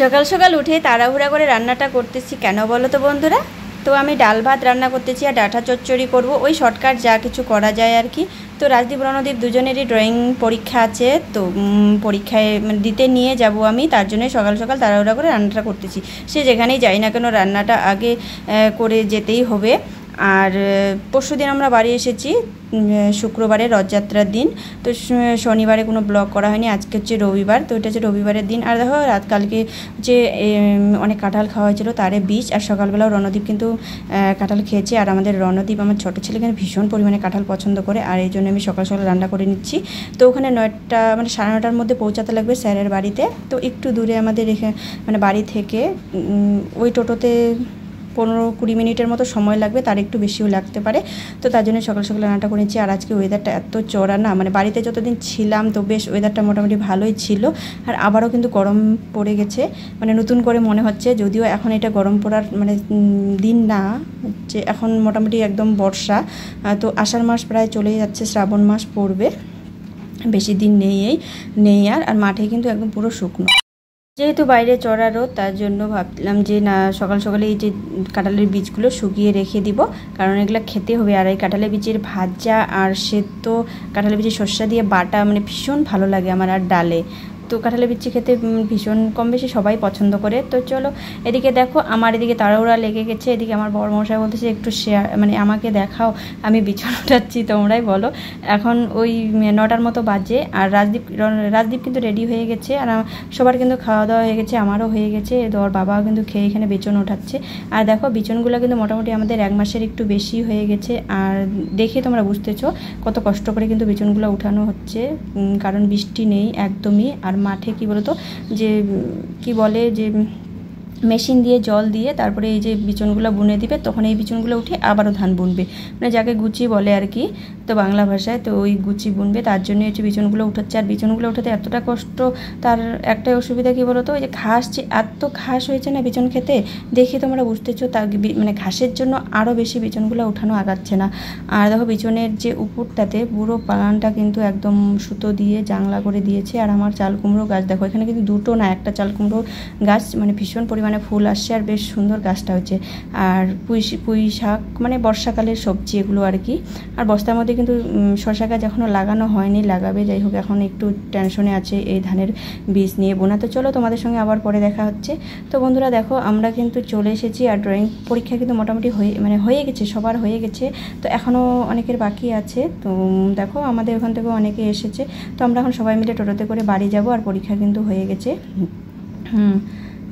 সকাল সকাল উঠে তাড়াহুড়া করে রান্নাটা করতেছি কেন বলো তো বন্ধুরা। তো আমি ডাল ভাত রান্না করতেছি আর ডাঁটা চচ্চড়ি করব, ওই শর্টকাট যা কিছু করা যায় আর কি। তো রাজদীপ রণদীপ দুজনেরই ড্রয়িং পরীক্ষা আছে, তো পরীক্ষায় দিতে নিয়ে যাব আমি, তার জন্য সকাল সকাল তাড়াহুড়া করে রান্নাটা করতেছি। সে যেখানেই যাই না কেন রান্নাটা আগে করে যেতেই হবে। আর পরশুদিন আমরা বাড়ি এসেছি, শুক্রবারে রথযাত্রার দিন। তো শনিবারে কোনো ব্লগ করা হয়নি, আজকে হচ্ছে রবিবার, তো এটা হচ্ছে রবিবারের দিন। আর দেখো কালকে যে অনেক কাঁঠাল খাওয়া হয়েছিল তারে বীজ, আর সকালবেলাও রণদীপ কিন্তু কাঁঠাল খেয়েছে। আর আমাদের রণদীপ আমার ছোটো ছেলে কিন্তু ভীষণ পরিমাণে কাঁঠাল পছন্দ করে, আর এই জন্য আমি সকাল সকাল রান্না করে নিচ্ছি। তো ওখানে 9টা মানে 9:30টার মধ্যে পৌঁছাতে লাগবে স্যারের বাড়িতে। তো একটু দূরে আমাদের এখানে মানে বাড়ি থেকে ওই টোটোতে 15-20 মিনিটের মতো সময় লাগবে, তার একটু বেশিও লাগতে পারে। তো তার জন্য সকাল সকাল রান্নাটা করেছি। আর আজকে ওয়েদারটা এত চড়া না, মানে বাড়িতে যতদিন ছিলাম তো বেশ ওয়েদারটা মোটামুটি ভালোই ছিল। আর আবারও কিন্তু গরম পড়ে গেছে, মানে নতুন করে মনে হচ্ছে, যদিও এখন এটা গরম পড়ার মানে দিন না, যে এখন মোটামুটি একদম বর্ষা। তো আষাঢ় মাস প্রায় চলেই যাচ্ছে, শ্রাবণ মাস পড়বে, বেশি দিন নেই আর মাঠে কিন্তু একদম পুরো শুকনো। যেহেতু বাইরে চড়া রোদ, তার জন্য ভাবলাম যে না সকাল সকালে এই যে কাঁঠালের বীজগুলো শুকিয়ে রেখে দিব, কারণ এগুলো খেতে হবে। আর এই কাঁঠালের বীজের ভাজা আর সেদ্ধ কাঁঠালের বীজের শসা দিয়ে বাটা মানে ভীষণ ভালো লাগে আমার। আর ডালে তো কাঁঠালের বিচি খেতে ভীষণ কম বেশি সবাই পছন্দ করে। তো চলো, এদিকে দেখো আমার এদিকে তাড়াহুড়া লেগে গেছে। এদিকে আমার বড় মশাই বলতেছে একটু শেয়ার মানে আমাকে দেখাও, আমি বিছানা উঠাচ্ছি, তোমরাই বলো। এখন ওই 9টার মতো বাজে, আর রাজদীপ কিন্তু রেডি হয়ে গেছে, আর সবার কিন্তু খাওয়া দাওয়া হয়ে গেছে, আমারও হয়ে গেছে। ওর বাবাও কিন্তু খেয়ে এখানে বিচন ওঠাচ্ছে। আর দেখো বিচনগুলো কিন্তু মোটামুটি আমাদের 1 মাসের একটু বেশি হয়ে গেছে। আর দেখে তোমরা বুঝতেছো কত কষ্ট করে কিন্তু বিচনগুলো উঠানো হচ্ছে, কারণ বৃষ্টি নেই একদমই। আর মাঠে কি বলতো যে কি বলে যে মেশিন দিয়ে জল দিয়ে তারপরে এই যে বিচনগুলো বুনে দিবে, তখন এই বিচনগুলো উঠে আবারও ধান বুনবে, মানে যাকে গুচি বলে আর কি, তো বাংলা ভাষায়। তো ওই গুচি বুনবে, তার জন্য হচ্ছে বিচনগুলো উঠাচ্ছে। আর বিচনগুলো উঠাতে এতটা কষ্ট, তার একটাই অসুবিধা কি বলতো, ওই যে ঘাস, যে এত ঘাস হয়েছে না বিচন খেতে, দেখে তোমরা বুঝতেছো তার মানে ঘাসের জন্য আরও বেশি বিচনগুলো উঠানো আগাচ্ছে না। আর দেখো বিচনের যে উপরটাতে পুরো বাগানটা কিন্তু একদম সুতো দিয়ে জাংলা করে দিয়েছে। আর আমার চাল কুমড়ো গাছ দেখো, এখানে কিন্তু দুটো না একটা চাল কুমড়ো গাছ, মানে ভীষণ পরিমাণে ফুল আসছে আর বেশ সুন্দর গাছটা হচ্ছে। আর পুঁই শাক মানে বর্ষাকালের সবজি এগুলো আর কি। আর বস্তার মধ্যে কিন্তু শসা গাছ এখনও লাগানো হয়নি, লাগাবে। যাই হোক এখন একটু টেনশনে আছে এই ধানের বীজ নিয়ে বোনা। তো চলো তোমাদের সঙ্গে আবার পরে দেখা হচ্ছে। তো বন্ধুরা দেখো আমরা কিন্তু চলে এসেছি, আর ড্রয়িং পরীক্ষা কিন্তু মোটামুটি হয়ে গেছে, সবার হয়ে গেছে। তো এখনও অনেকের বাকি আছে। তো দেখো আমাদের ওখান থেকেও অনেকে এসেছে। তো আমরা এখন সবাই মিলে টোটোতে করে বাড়ি যাব, আর পরীক্ষা কিন্তু হয়ে গেছে।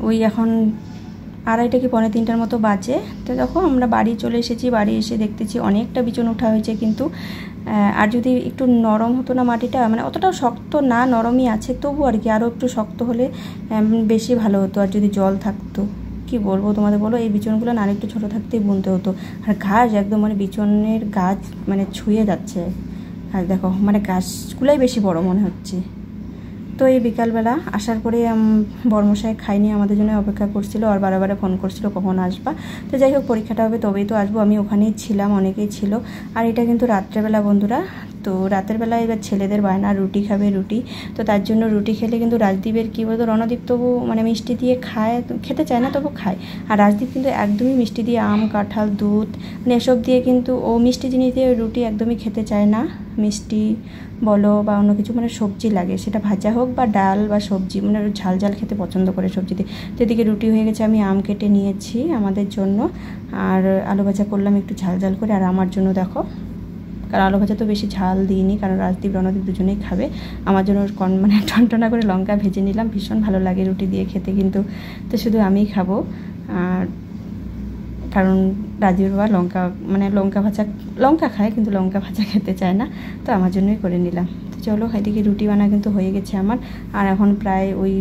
ওই এখন 2:30 কি 2:45টার মতো বাজে। তো দেখো আমরা বাড়ি চলে এসেছি, বাড়ি এসে দেখতেছি অনেকটা বিচন ওঠা হয়েছে কিন্তু। আর যদি একটু নরম হতো না মাটিটা, মানে অতটাও শক্ত না, নরমই আছে তবু আর কি, আরও একটু শক্ত হলে বেশি ভালো হতো। আর যদি জল থাকতো, কি বলবো তোমাদের, বলো এই বিচনগুলো না আরেকটু ছোটো থাকতেই বুনতে হতো। আর ঘাস একদম মানে বিচনের গাছ মানে ছুঁয়ে যাচ্ছে। আর দেখো মানে গাছগুলোই বেশি বড় মনে হচ্ছে। তো এই বিকালবেলা আসার পরে বর্মশাই খাইনি, আমাদের জন্য অপেক্ষা করছিল, আর বারে ফোন করছিল কখন আসবা। তো যাই হোক পরীক্ষাটা হবে তবেই তো আসবো, আমি ওখানেই ছিলাম, অনেকেই ছিল। আর এটা কিন্তু রাত্রেবেলা বন্ধুরা। তো রাতের বেলা এবার ছেলেদের বায়না রুটি খাবে, রুটি। তো তার জন্য রুটি খেলে কিন্তু রাজদীপের কী বলতো, রণদীপ তবু মানে মিষ্টি দিয়ে খায়, খেতে চায় না তবু খায়। আর রাজদীপ কিন্তু একদমই মিষ্টি দিয়ে আম কাঁঠাল দুধ মানে এসব দিয়ে কিন্তু ও মিষ্টি জিনিস দিয়ে রুটি একদমই খেতে চায় না। মিষ্টি বলো বা অন্য কিছু মানে সবজি লাগে, সেটা ভাজা হোক বা ডাল বা সবজি, মানে ঝাল ঝাল খেতে পছন্দ করে সবজিতে। তো এদিকে রুটি হয়ে গেছে, আমি আম কেটে নিয়েছি আমাদের জন্য, আর আলু ভাজা করলাম একটু ঝাল ঝাল করে। আর আমার জন্য দেখো, কারণ আলু ভাজা তো বেশি ঝাল দিইনি, কারণ রাজদীপ রণদীপ দুজনেই খাবে। আমার জন্য মানে টনটনা করে লঙ্কা ভেজে নিলাম, ভীষণ ভালো লাগে রুটি দিয়ে খেতে কিন্তু। তো শুধু আমিই খাবো, আর কারণ রাজীব বাবা লঙ্কা খায় কিন্তু লঙ্কা ভাজা খেতে চায় না, তো আমার জন্যই করে নিলাম। তো চলো এদিকে রুটি বানা কিন্তু হয়ে গেছে আমার। আর এখন প্রায় ওই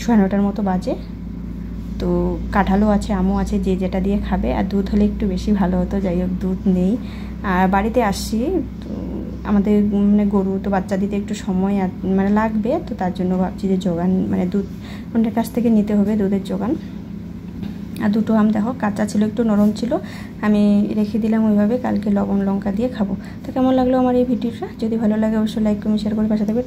9:30টার মতো বাজে। তো কাঁঠালও আছে, আমও আছে, যে যেটা দিয়ে খাবে। আর দুধ হলে একটু বেশি ভালো হতো, যাই হোক দুধ নেই। আর বাড়িতে আসছি, তো আমাদের মানে গরু তো বাচ্চা দিতে একটু সময় মানে লাগবে, তো তার জন্য ভাবছি যে জোগান মানে দুধ ওনার কাছ থেকে নিতে হবে, দুধের জোগান। আর দুটো আম দেখো কাঁচা ছিল, একটু নরম ছিল, আমি রেখে দিলাম ওইভাবে, কালকে লবণ লঙ্কা দিয়ে খাবো। তো কেমন লাগলো আমার এই ভিডিওটা, যদি ভালো লাগে অবশ্যই লাইক কমেন্ট শেয়ার করে পাশে থাকবে।